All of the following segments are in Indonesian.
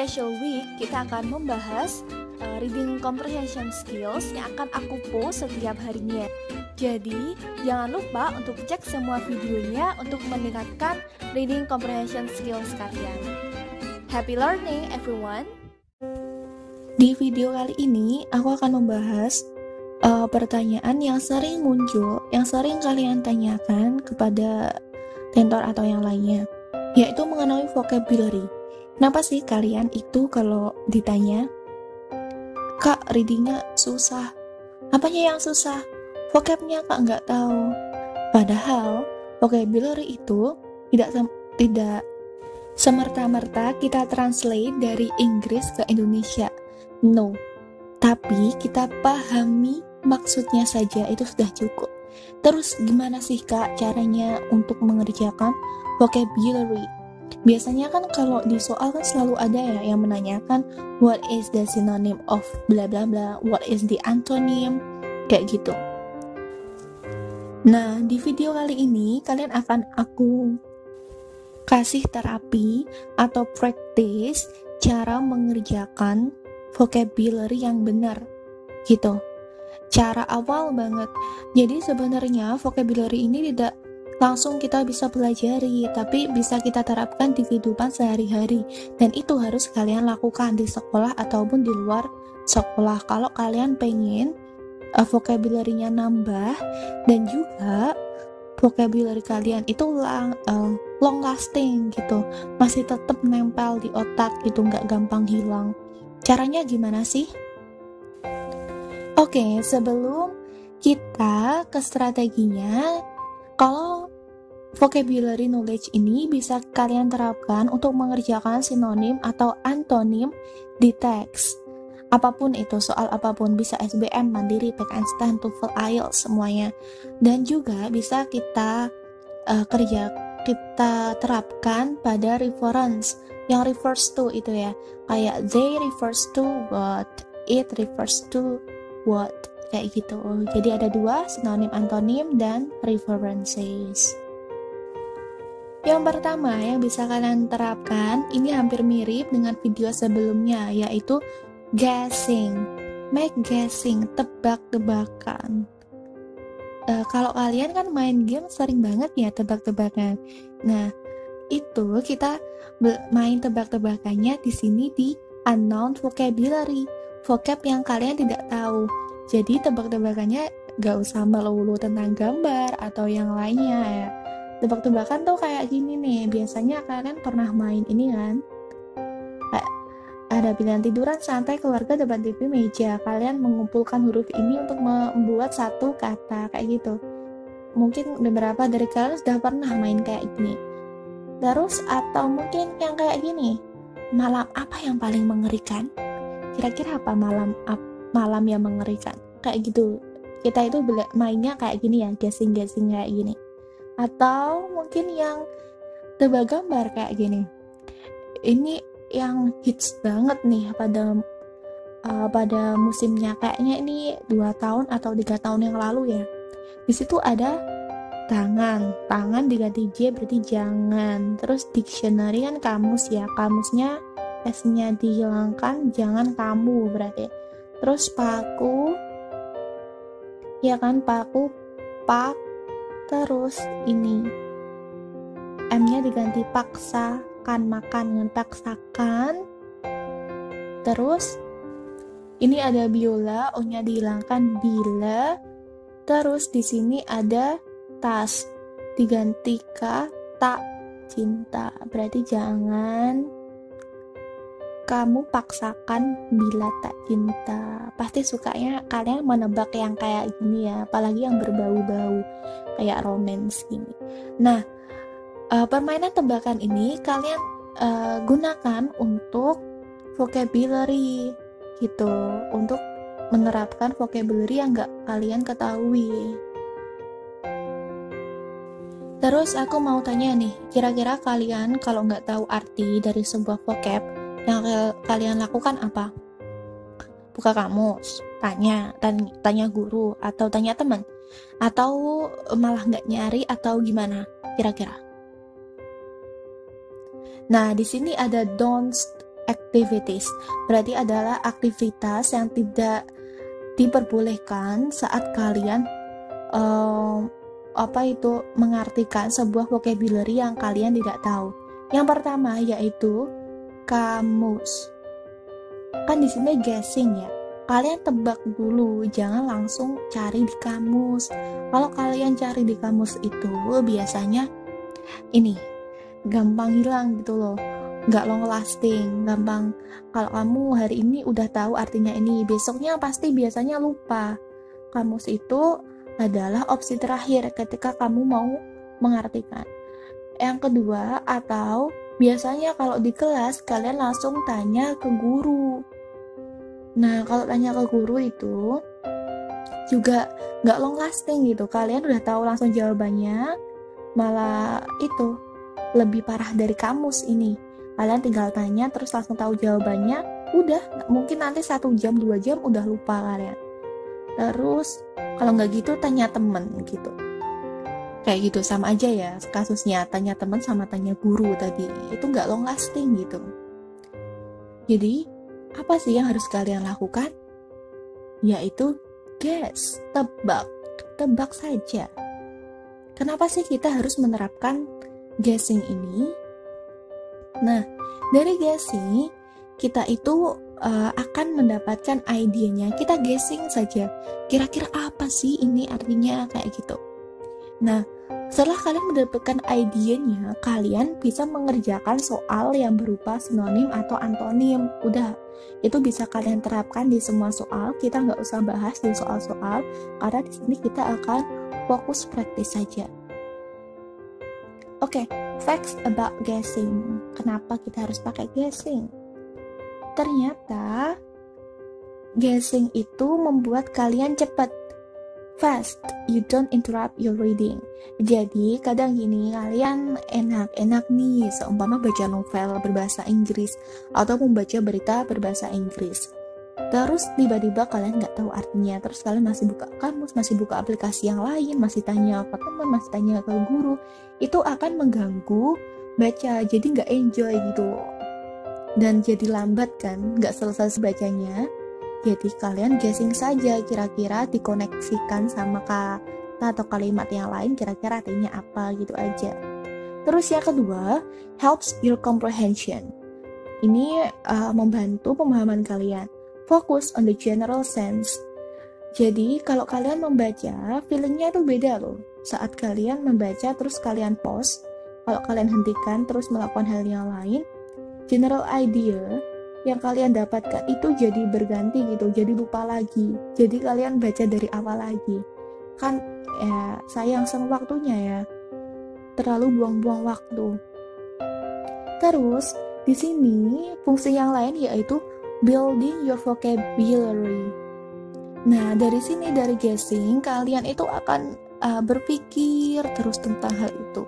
special week kita akan membahas reading comprehension skills yang akan aku post setiap harinya. Jadi, jangan lupa untuk cek semua videonya untuk meningkatkan reading comprehension skills kalian. Happy learning everyone! Di video kali ini, aku akan membahas pertanyaan yang sering muncul, yang sering kalian tanyakan kepada tentor atau yang lainnya, yaitu mengenai vocabulary. Kenapa sih kalian itu kalau ditanya, Kak, readingnya susah. Apanya yang susah? Vocabnya Kak nggak tahu. Padahal vocabulary itu tidak semerta-merta kita translate dari Inggris ke Indonesia. No. Tapi kita pahami maksudnya saja itu sudah cukup. Terus gimana sih Kak caranya untuk mengerjakan vocabulary? Biasanya kan kalau di soal kan selalu ada ya yang menanyakan what is the synonym of bla bla bla, what is the antonym, kayak gitu. Nah, di video kali ini kalian akan aku kasih terapi atau practice cara mengerjakan vocabulary yang benar gitu. Cara awal banget. Jadi sebenarnya vocabulary ini tidak langsung kita bisa pelajari, tapi bisa kita terapkan di kehidupan sehari-hari, dan itu harus kalian lakukan di sekolah ataupun di luar sekolah kalau kalian pengen vocabulary-nya nambah dan juga vocabulary kalian itu long lasting gitu, masih tetap nempel di otak gitu, nggak gampang hilang. Caranya gimana sih? Oke, sebelum kita ke strateginya, kalau vocabulary knowledge ini bisa kalian terapkan untuk mengerjakan sinonim atau antonim di teks. Apapun itu, soal apapun, bisa SBM, Mandiri, PKN, TOEFL, IELTS, semuanya. Dan juga bisa kita terapkan pada reference, yang refers to itu ya. Kayak they refers to what, it refers to what, kayak gitu. Jadi ada dua, sinonim, antonim, dan references. Yang pertama yang bisa kalian terapkan, ini hampir mirip dengan video sebelumnya, yaitu guessing. Make guessing, tebak-tebakan. Kalau kalian kan main game sering banget ya tebak-tebakan. Nah, itu kita main tebak-tebakannya di sini di unknown vocabulary, vocab yang kalian tidak tahu. Jadi tebak-tebakannya gak usah melulu tentang gambar atau yang lainnya ya. Tebak-tebakan tuh kayak gini nih, biasanya kalian pernah main ini kan, ada pilihan tiduran, santai, keluarga, depan TV, meja. Kalian mengumpulkan huruf ini untuk membuat satu kata, kayak gitu. Mungkin beberapa dari kalian sudah pernah main kayak gini. Terus atau mungkin yang kayak gini, malam apa yang paling mengerikan? Kira-kira apa malam yang mengerikan? Kayak gitu. Kita itu mainnya kayak gini ya, guessing-guessing kayak gini. Atau mungkin yang tebak gambar kayak gini. Ini yang hits banget nih pada musimnya, kayaknya ini 2 tahun atau 3 tahun yang lalu ya. Di situ ada tangan diganti J berarti jangan. Terus dictionary kan kamus ya, kamusnya S-nya dihilangkan, jangan kamu berarti. Terus paku ya kan, paku, pak. Terus ini M-nya diganti paksa, kan, makan dengan paksakan. Terus ini ada biola, O-nya dihilangkan bila. Terus di sini ada tas, diganti tak cinta, berarti jangan kamu paksakan bila tak cinta. Pasti sukanya kalian menebak yang kayak gini ya, apalagi yang berbau-bau kayak romance gini. Nah, permainan tebakan ini kalian gunakan untuk vocabulary gitu, untuk menerapkan vocabulary yang gak kalian ketahui. Terus aku mau tanya nih, kira-kira kalian kalau nggak tahu arti dari sebuah vocab, yang kalian lakukan apa? Buka kamus, tanya guru, atau tanya teman, atau malah nggak nyari, atau gimana? Kira-kira? Nah, di sini ada don't activities. Berarti adalah aktivitas yang tidak diperbolehkan saat kalian mengartikan sebuah vocabulary yang kalian tidak tahu. Yang pertama yaitu kamus. Kan di sini guessing ya. Kalian tebak dulu, jangan langsung cari di kamus. Kalau kalian cari di kamus itu biasanya ini gampang hilang gitu loh. Nggak long lasting, gampang. Kalau kamu hari ini udah tahu artinya ini, besoknya pasti biasanya lupa. Kamus itu adalah opsi terakhir ketika kamu mau mengartikan. Yang kedua, atau biasanya kalau di kelas kalian langsung tanya ke guru. Nah, kalau tanya ke guru itu juga nggak long lasting gitu. Kalian udah tahu langsung jawabannya, malah itu lebih parah dari kamus ini. Kalian tinggal tanya terus langsung tahu jawabannya, udah mungkin nanti 1 jam 2 jam udah lupa kalian. Terus kalau nggak gitu tanya temen gitu. Kayak gitu sama aja ya kasusnya, tanya temen sama tanya guru tadi. Itu nggak long lasting gitu. Jadi apa sih yang harus kalian lakukan? Yaitu guess, tebak saja. Kenapa sih kita harus menerapkan guessing ini? Nah, dari guessing kita itu akan mendapatkan idenya. Kita guessing saja, kira-kira apa sih ini artinya, kayak gitu. Nah, setelah kalian mendapatkan idenya, kalian bisa mengerjakan soal yang berupa sinonim atau antonim. Udah, itu bisa kalian terapkan di semua soal. Kita nggak usah bahas di soal-soal, karena di sini kita akan fokus praktis saja. Oke, facts about guessing. Kenapa kita harus pakai guessing? Ternyata guessing itu membuat kalian cepat. Fast, you don't interrupt your reading. Jadi kadang gini, kalian enak nih seumpama baca novel berbahasa Inggris atau membaca berita berbahasa Inggris. Terus tiba-tiba kalian nggak tahu artinya, terus kalian masih buka kamus, masih buka aplikasi yang lain, masih tanya ke teman, masih tanya ke guru. Itu akan mengganggu baca, jadi nggak enjoy gitu. Dan jadi lambat kan, nggak selesai bacanya. Jadi kalian guessing saja, kira-kira dikoneksikan sama kata atau kalimat yang lain, kira-kira artinya apa gitu aja. Terus yang kedua, helps your comprehension. Ini membantu pemahaman kalian. Focus on the general sense. Jadi kalau kalian membaca, feelingnya itu beda loh. Saat kalian membaca terus kalian pause, kalau kalian hentikan terus melakukan hal yang lain, general idea yang kalian dapatkan itu jadi berganti gitu, jadi lupa lagi. Jadi kalian baca dari awal lagi. Kan ya sayang sama waktunya ya. Terlalu buang-buang waktu. Terus di sini fungsi yang lain yaitu building your vocabulary. Nah, dari sini dari guessing kalian itu akan berpikir terus tentang hal itu.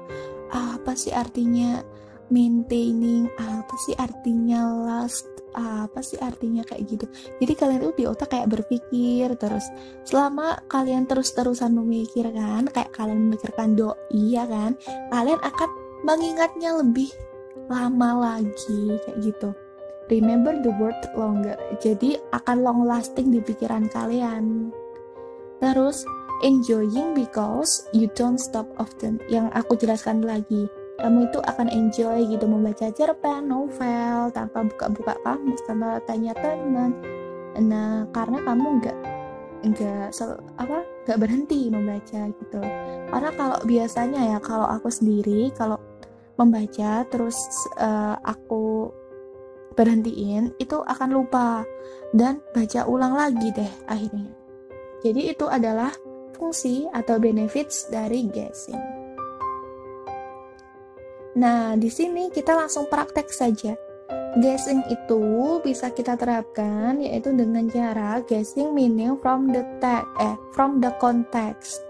Apa sih artinya maintaining? Apa sih artinya last? Apa sih artinya kayak gitu. Jadi kalian itu di otak kayak berpikir terus. Selama kalian terus-terusan memikirkan, kayak kalian memikirkan doi ya kan, kalian akan mengingatnya lebih lama lagi kayak gitu. Remember the word longer. Jadi akan long lasting di pikiran kalian. Terus enjoying because you don't stop often. Yang aku jelaskan lagi, kamu itu akan enjoy gitu membaca cerpen, novel tanpa buka-buka kamus, tanpa tanya teman. Nah, karena kamu nggak berhenti membaca gitu. Karena kalau biasanya ya, kalau aku sendiri kalau membaca terus aku berhentiin, itu akan lupa dan baca ulang lagi deh akhirnya. Jadi itu adalah fungsi atau benefits dari guessing. Nah, di sini kita langsung praktek saja. Guessing itu bisa kita terapkan yaitu dengan cara guessing meaning from the context.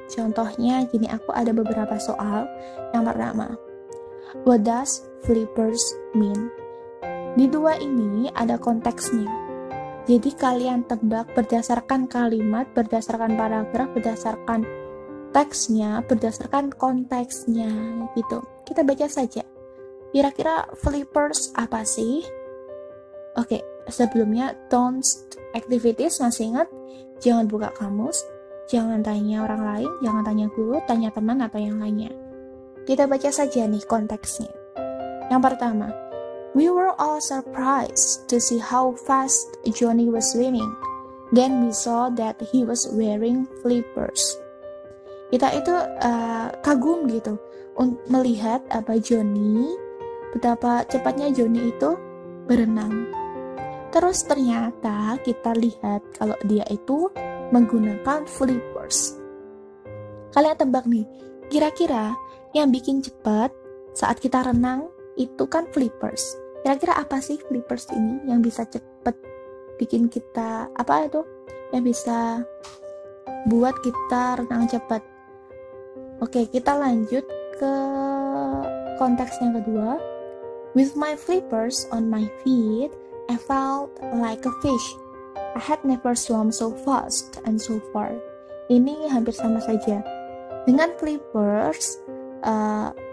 Contohnya gini, aku ada beberapa soal. Yang pertama, what does flippers mean? Di dua ini ada konteksnya. Jadi kalian tebak berdasarkan kalimat, berdasarkan paragraf, berdasarkan teksnya, berdasarkan konteksnya gitu. Kita baca saja. Kira-kira flippers apa sih? Oke, sebelumnya don't activities, masih ingat? Jangan buka kamus, jangan tanya orang lain, jangan tanya guru, tanya teman atau yang lainnya. Kita baca saja nih konteksnya. Yang pertama, we were all surprised to see how fast Johnny was swimming. Then we saw that he was wearing flippers. Kita itu kagum gitu melihat Johnny, betapa cepatnya Johnny itu berenang. Terus ternyata kita lihat kalau dia itu menggunakan flippers. Kalian tebak nih, kira-kira yang bikin cepat saat kita renang itu kan flippers. Kira-kira apa sih flippers ini yang bisa cepat bikin kita, yang bisa buat kita renang cepat? Oke, kita lanjut ke konteks yang kedua. With my flippers on my feet, I felt like a fish. I had never swum so fast and so far. Ini hampir sama saja. Dengan flippers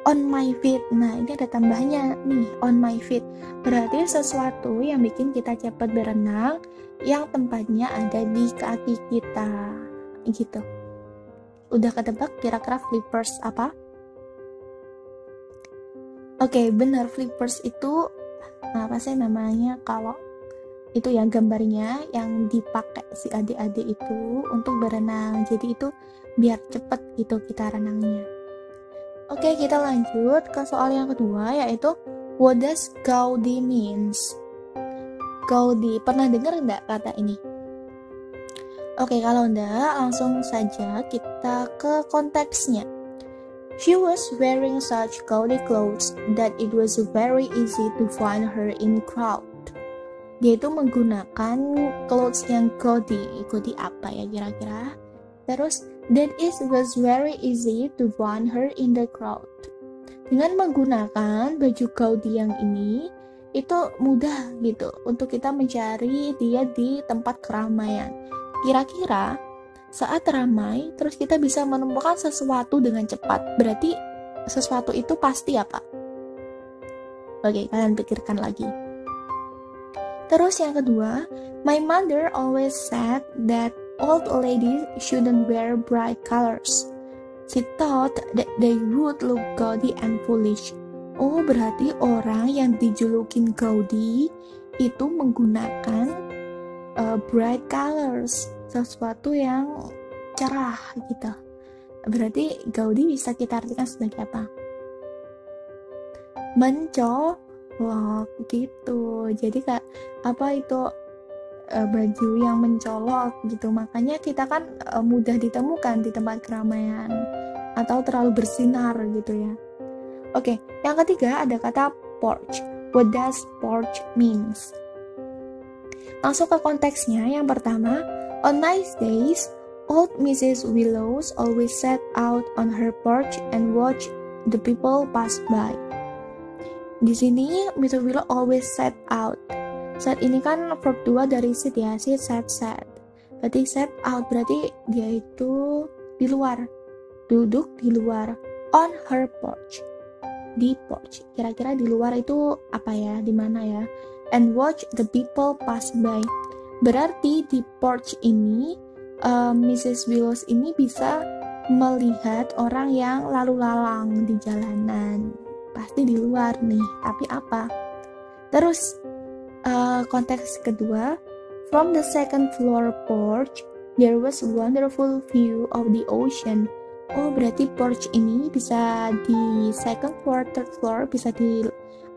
on my feet. Nah, ini ada tambahnya nih, on my feet. Berarti sesuatu yang bikin kita cepat berenang yang tempatnya ada di kaki kita. Gitu. Udah ketebak kira-kira flippers apa? Oke, benar, flippers itu apa sih namanya, kalau itu ya gambarnya yang dipakai si adik-adik itu untuk berenang. Jadi itu biar cepet gitu kita renangnya. Oke, kita lanjut ke soal yang kedua, yaitu what does Gaudi means? Gaudi, pernah dengar enggak kata ini? Oke, kalau enggak, langsung saja kita ke konteksnya. She was wearing such gaudy clothes that it was very easy to find her in crowd. Dia itu menggunakan clothes yang gaudy. Gaudy apa ya kira-kira? Terus, that it was very easy to find her in the crowd. Dengan menggunakan baju gaudy yang ini, itu mudah gitu untuk kita mencari dia di tempat keramaian. Kira-kira saat ramai, terus kita bisa menemukan sesuatu dengan cepat. Berarti sesuatu itu pasti apa? Oke, kalian pikirkan lagi. Terus yang kedua, my mother always said that old ladies shouldn't wear bright colors. She thought that they would look gaudy and foolish. Oh, berarti orang yang dijulukin gaudy itu menggunakan bright colors, sesuatu yang cerah gitu. Berarti gaudy bisa kita artikan sebagai apa? Mencolok gitu. Jadi kayak baju yang mencolok gitu. Makanya kita kan mudah ditemukan di tempat keramaian atau terlalu bersinar gitu ya. Oke, yang ketiga ada kata porch. What does porch means? Langsung ke konteksnya. Yang pertama, on nice days, old Mrs. Willows always sat out on her porch and watch the people pass by. Di sini, Mrs. Willow always sat out. Sat ini kan verb 2 dari sit ya, sit, sat. Berarti sat out, berarti dia itu di luar, duduk di luar. On her porch, di porch. Kira-kira di luar itu apa ya, di mana ya? And watch the people pass by. Berarti di porch ini Mrs. Willows ini bisa melihat orang yang lalu lalang di jalanan. Pasti di luar nih, tapi apa? Terus konteks kedua, from the second floor porch there was a wonderful view of the ocean. Oh, berarti porch ini bisa di second floor, third floor, bisa di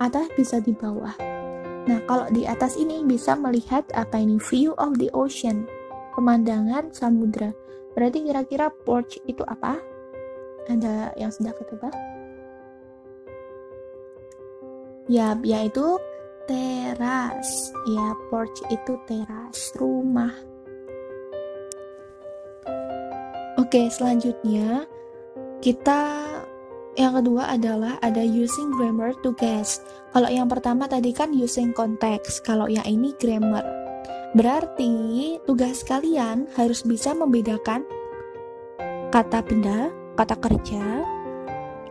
atas, bisa di bawah. Nah, kalau di atas ini bisa melihat apa ini? View of the ocean, pemandangan samudra. Berarti kira-kira porch itu apa? Ada yang sudah ketebak? Ya, yaitu teras. Ya, porch itu teras rumah. Oke, selanjutnya kita yang kedua adalah ada using grammar to guess. Kalau yang pertama tadi kan using context, kalau yang ini grammar. Berarti tugas kalian harus bisa membedakan kata benda, kata kerja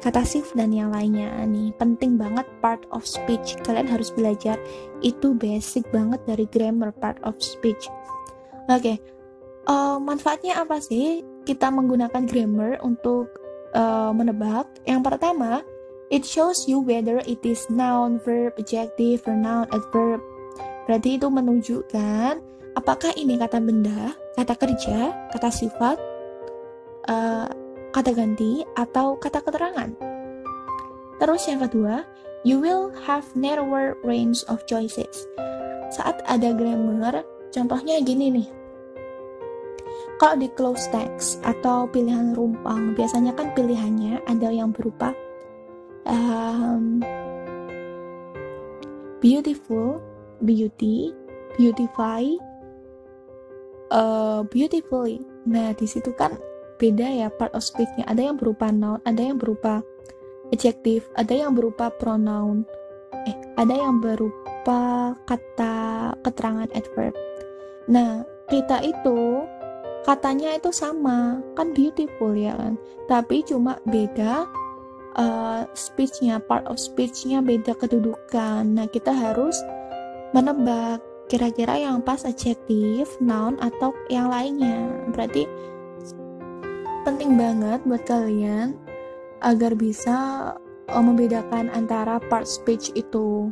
kata shift dan yang lainnya. Nih penting banget part of speech, kalian harus belajar, itu basic banget dari grammar part of speech. Oke. Manfaatnya apa sih kita menggunakan grammar untuk menebak? Yang pertama, it shows you whether it is noun, verb, adjective, pronoun, adverb. Berarti itu menunjukkan apakah ini kata benda, kata kerja, kata sifat, kata ganti, atau kata keterangan. Terus yang kedua, you will have narrower range of choices. Saat ada grammar, contohnya gini nih. Kalau di close text atau pilihan rumpang, biasanya kan pilihannya ada yang berupa beautiful, beauty, beautify, beautifully. Nah, di situ kan beda ya part of speech-nya. Ada yang berupa noun, ada yang berupa adjective, ada yang berupa pronoun, ada yang berupa kata keterangan adverb. Nah, kita itu katanya itu sama, kan beautiful ya kan, tapi cuma beda speech-nya, part of speech-nya beda kedudukan. Nah, kita harus menebak kira-kira yang pas adjective, noun, atau yang lainnya. Berarti penting banget buat kalian agar bisa membedakan antara part speech itu.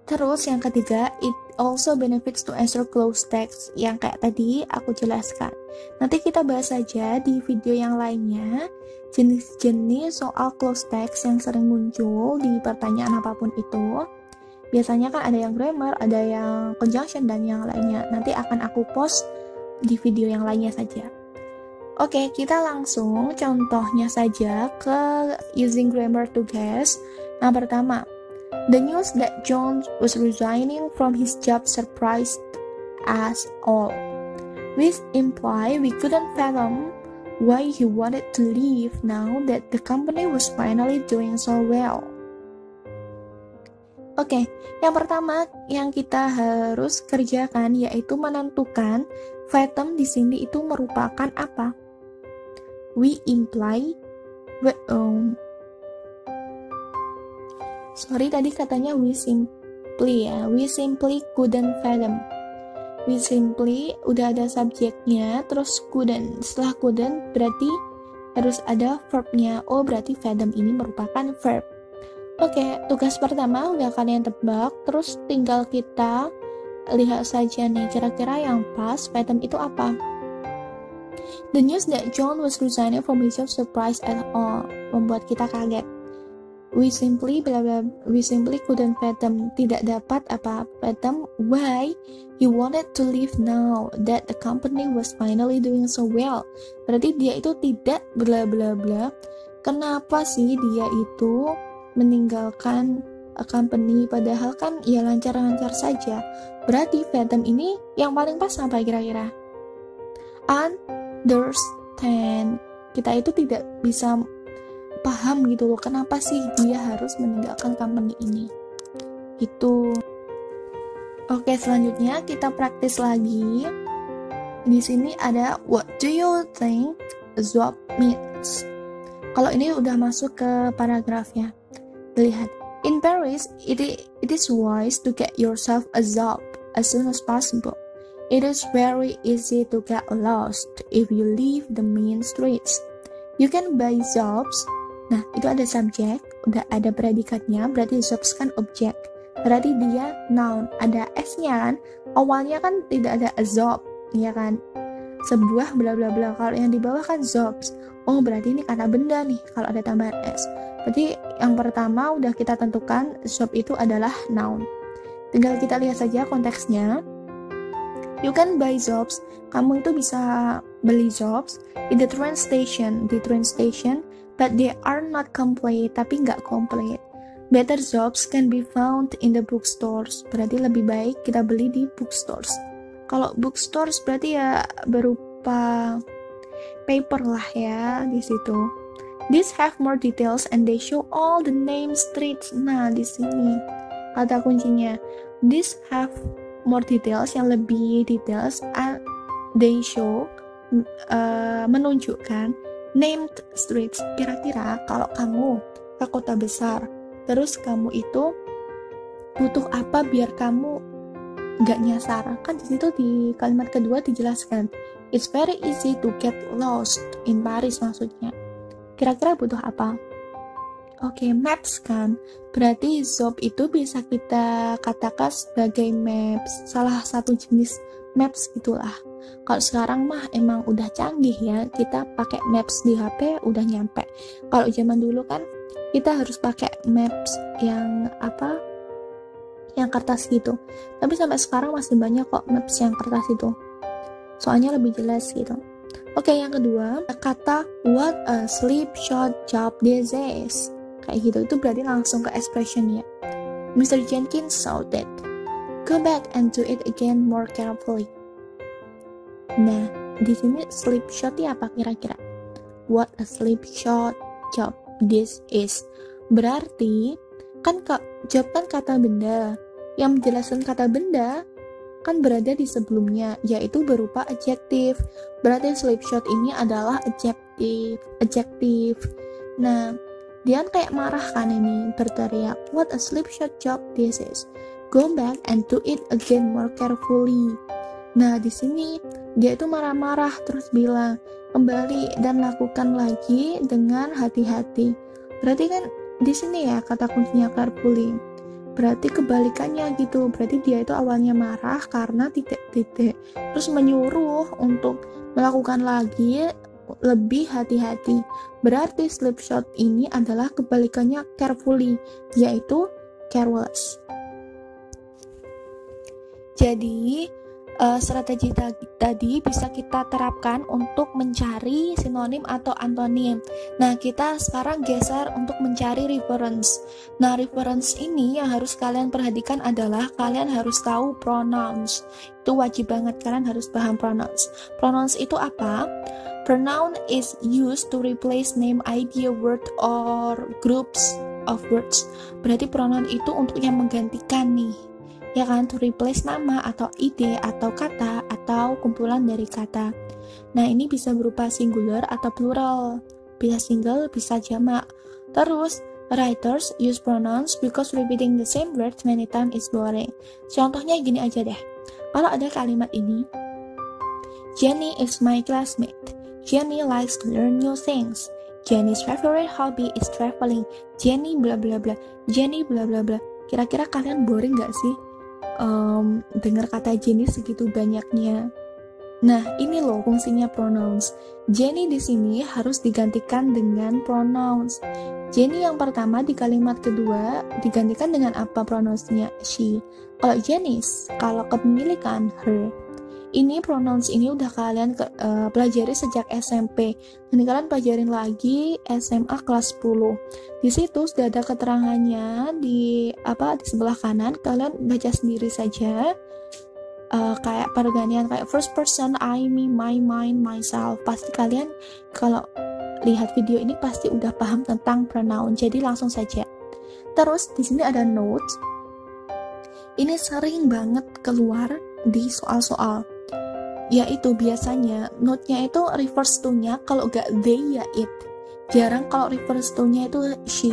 Terus yang ketiga, it also benefits to answer close text yang kayak tadi aku jelaskan. Nanti kita bahas saja di video yang lainnya jenis-jenis soal close text yang sering muncul di pertanyaan apapun itu. Biasanya kan ada yang grammar, ada yang conjunction, dan yang lainnya. Nanti akan aku post di video yang lainnya saja. Oke, kita langsung contohnya saja ke using grammar to guess. Yang pertama, the news that John was resigning from his job surprised us all, which imply we couldn't fathom why he wanted to leave now that the company was finally doing so well. Oke, yang pertama yang kita harus kerjakan yaitu menentukan fathom di sini itu merupakan apa. We imply, tadi katanya we simply ya, we simply couldn't fathom. We simply udah ada subjeknya, terus couldn't. Setelah couldn't berarti harus ada verbnya. Oh, berarti fathom ini merupakan verb. Oke, tugas pertama udah kalian tebak, terus tinggal kita lihat saja nih kira-kira yang pas fathom itu apa. The news that John was resigning from his job surprised us all, membuat kita kaget. We simply couldn't fathom, tidak dapat fathom why he wanted to leave now that the company was finally doing so well. Berarti dia itu tidak bla bla bla. Kenapa sih dia itu meninggalkan company padahal kan ya lancar-lancar saja. Berarti fathom ini yang paling pas apa kira-kira? Understand. Kita itu tidak bisa paham gitu loh, kenapa sih dia harus meninggalkan company ini. Itu. Oke, selanjutnya kita praktis lagi. Di sini ada what do you think job means? Kalau ini udah masuk ke paragrafnya. Lihat. In Paris, it is wise to get yourself a job as soon as possible. It is very easy to get lost if you leave the main streets. You can buy jobs. Nah, itu ada subjek, udah ada predikatnya, berarti jobs kan objek. Berarti dia noun, ada s-nya kan. Awalnya kan tidak ada a job, ya kan? Sebuah bla bla bla. Kalau yang di bawah kan jobs. Oh, berarti ini kata benda nih kalau ada tambahan s. Berarti yang pertama udah kita tentukan job itu adalah noun. Tinggal kita lihat saja konteksnya. You can buy jobs. Kamu itu bisa beli jobs in the train station, di train station, but they are not complete, tapi nggak komplit. Better jobs can be found in the bookstores. Berarti lebih baik kita beli di bookstores. Kalau bookstores berarti ya berupa paper lah ya di situ. These have more details and they show all the names, streets. Nah, di sini kata kuncinya. These have more details, yang lebih details, and they show menunjukkan named streets. Kira-kira kalau kamu ke kota besar, terus kamu itu butuh apa biar kamu nggak nyasar? Kan di situ di kalimat kedua dijelaskan, it's very easy to get lost in Paris maksudnya. Kira-kira butuh apa? Oke, maps kan. Berarti Zob itu bisa kita katakan sebagai maps, salah satu jenis maps gitulah. Kalau sekarang mah emang udah canggih ya, kita pakai maps di HP udah nyampe. Kalau zaman dulu kan kita harus pakai maps yang yang kertas gitu. Tapi sampai sekarang masih banyak kok maps yang kertas itu. Soalnya lebih jelas gitu. Oke, yang kedua, kata what a slipshod job this is. Kayak gitu, itu berarti langsung ke expression ya. Mr. Jenkins shouted, go back and do it again more carefully. Nah, di sini slipshod ya apa kira-kira? What a slipshod job this is. Berarti kan job kan kata benda. Yang menjelaskan kata benda kan berada di sebelumnya, yaitu berupa adjektif. Berarti slipshod ini adalah adjektif. Nah, dia kayak marah kan ini, berteriak, what a slipshod job this is. Go back and do it again more carefully. Nah, di sini dia itu marah-marah terus bilang, kembali dan lakukan lagi dengan hati-hati. Berarti kan di sini ya kata kuncinya carefully. Berarti kebalikannya gitu. Berarti dia itu awalnya marah karena titik-titik, terus menyuruh untuk melakukan lagi lebih hati-hati. Berarti slipshod ini adalah kebalikannya carefully, yaitu careless. Jadi strategi tadi bisa kita terapkan untuk mencari sinonim atau antonim. Nah, kita sekarang geser untuk mencari reference. Nah, reference ini yang harus kalian perhatikan adalah kalian harus tahu pronouns. Itu wajib banget, kalian harus paham pronouns. Pronouns itu apa? Pronoun is used to replace name, idea, word, or groups of words. Berarti pronoun itu untuk yang menggantikan nih, ya kan, to replace nama atau ide atau kata atau kumpulan dari kata. Nah, ini bisa berupa singular atau plural, bisa single, bisa jamak. Terus, writers use pronouns because repeating the same words many times is boring. Contohnya gini aja deh, kalau ada kalimat ini, Jenny is my classmate. Jenny likes to learn new things. Jenny's favorite hobby is traveling. Jenny bla bla bla. Jenny bla bla bla. Kira-kira kalian boring gak sih dengar kata Jenny segitu banyaknya? Nah, ini loh fungsinya pronouns. Jenny di sini harus digantikan dengan pronouns. Jenny yang pertama di kalimat kedua digantikan dengan apa pronounsnya? She. Kalau Jenny's, kalau kepemilikan her. Ini pronouns ini udah kalian pelajari sejak SMP. Ini kalian pelajarin lagi SMA kelas 10. Di situ sudah ada keterangannya di sebelah kanan. Kalian baca sendiri saja. Kayak pergantian kayak first person, I, me, my, mine, myself. Pasti kalian kalau lihat video ini pasti udah paham tentang pronoun. Jadi langsung saja. Terus di sini ada notes. Ini sering banget keluar di soal-soal. Yaitu biasanya note-nya itu refers to-nya kalau gak they ya it. Jarang kalau refers to-nya itu she,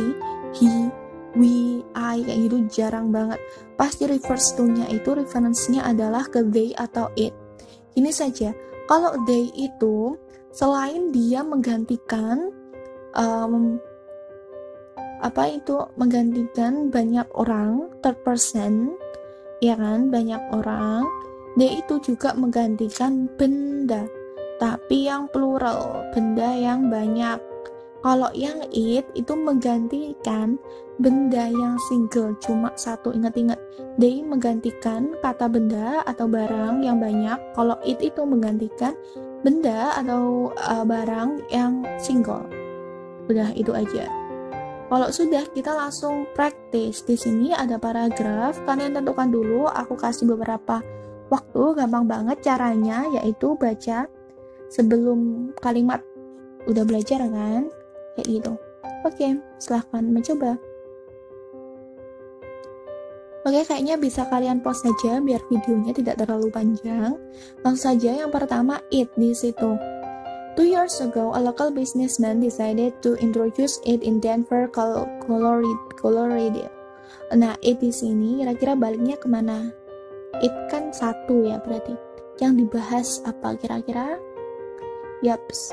he, we, I, kayak gitu jarang banget. Pasti refers to-nya itu reference-nya adalah ke they atau it. Ini saja, kalau they itu selain dia menggantikan menggantikan banyak orang, third person, ya kan, banyak orang. They itu juga menggantikan benda, tapi yang plural, benda yang banyak. Kalau yang it itu menggantikan benda yang single, cuma satu. Ingat-ingat, they menggantikan kata benda atau barang yang banyak. Kalau it itu menggantikan benda atau barang yang single. Udah, itu aja. Kalau sudah, kita langsung praktis. Di sini ada paragraf, kalian tentukan dulu. Aku kasih beberapa waktu, gampang banget caranya, yaitu baca sebelum kalimat. Udah belajar kan? Kayak gitu. Oke, silahkan mencoba. Oke, kayaknya bisa kalian pause saja biar videonya tidak terlalu panjang. Langsung saja yang pertama, it di situ. 2 years ago, a local businessman decided to introduce it in Denver, Colorado. Nah, it di sini kira-kira baliknya kemana? It kan satu ya berarti. Yang dibahas apa kira-kira? Yaps,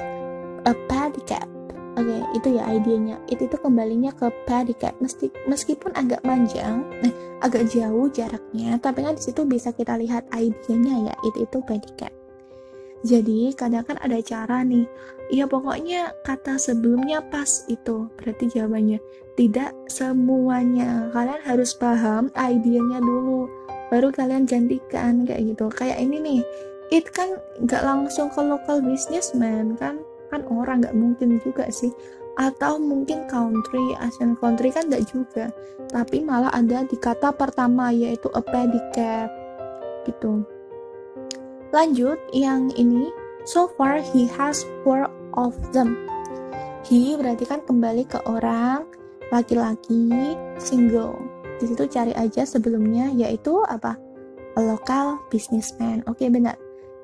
a pedicab. Oke, itu ya idenya. Itu kembalinya ke pedicab. Meskipun agak panjang, agak jauh jaraknya, tapi kan di situ bisa kita lihat idenya ya. Itu pedicab. Jadi kadang kan ada cara nih. Ya pokoknya kata sebelumnya pas itu. Berarti jawabannya tidak semuanya. Kalian harus paham idenya dulu. Baru kalian gantikan kayak gitu. Kayak ini nih. It kan nggak langsung ke local businessman kan orang nggak mungkin juga sih, atau mungkin country, Asian country kan nggak juga, tapi malah ada di kata pertama yaitu a pedicab gitu. Lanjut yang ini, so far he has 4 of them. He berarti kan kembali ke orang laki-laki single. Di situ cari aja sebelumnya yaitu apa? A local businessman. Oke, benar.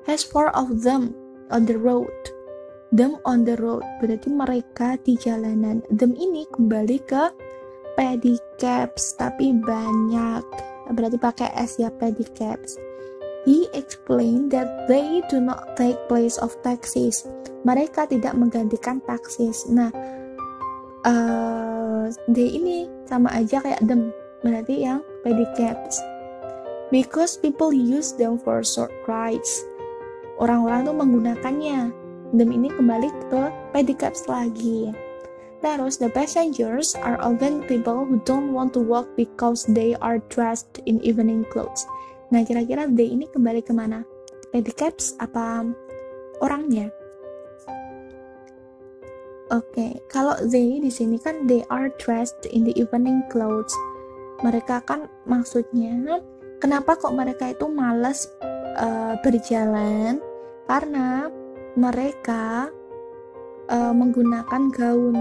Has 4 of them on the road. Them on the road berarti mereka di jalanan. Them ini kembali ke pedicabs tapi banyak, berarti pakai S ya, pedicabs. He explained that they do not take place of taxis. Mereka tidak menggantikan taksis. Nah, they ini sama aja kayak them, berarti yang pedicabs. Because people use them for short rides. Orang-orang tuh menggunakannya. Them ini kembali ke pedicabs lagi. Terus, the passengers are often people who don't want to walk because they are dressed in evening clothes. Nah, kira-kira they ini kembali kemana? Pedicabs apa orangnya? Oke, kalau they di sini kan they are dressed in the evening clothes. Mereka kan maksudnya, kenapa kok mereka itu malas berjalan? Karena mereka menggunakan gaun.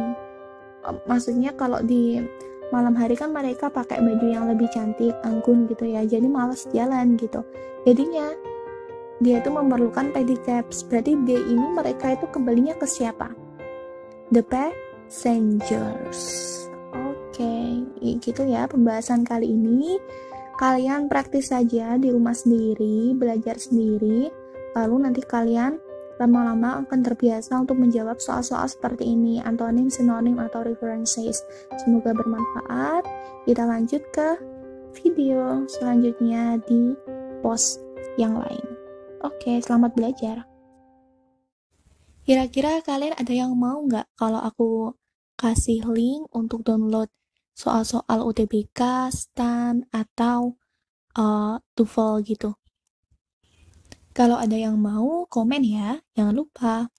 Maksudnya kalau di malam hari kan mereka pakai baju yang lebih cantik, anggun gitu ya. Jadi malas jalan gitu. Jadinya dia itu memerlukan pedicabs. Berarti dia ini mereka itu kembalinya ke siapa? The passengers. Oke, gitu ya pembahasan kali ini. Kalian praktis saja di rumah sendiri, belajar sendiri. Lalu nanti kalian lama-lama akan terbiasa untuk menjawab soal-soal seperti ini, antonim, sinonim, atau references. Semoga bermanfaat. Kita lanjut ke video selanjutnya di post yang lain. Oke, selamat belajar. Kira-kira kalian ada yang mau nggak kalau aku kasih link untuk download soal-soal UTBK, STAN, atau TOEFL gitu? Kalau ada yang mau, komen ya. Jangan lupa.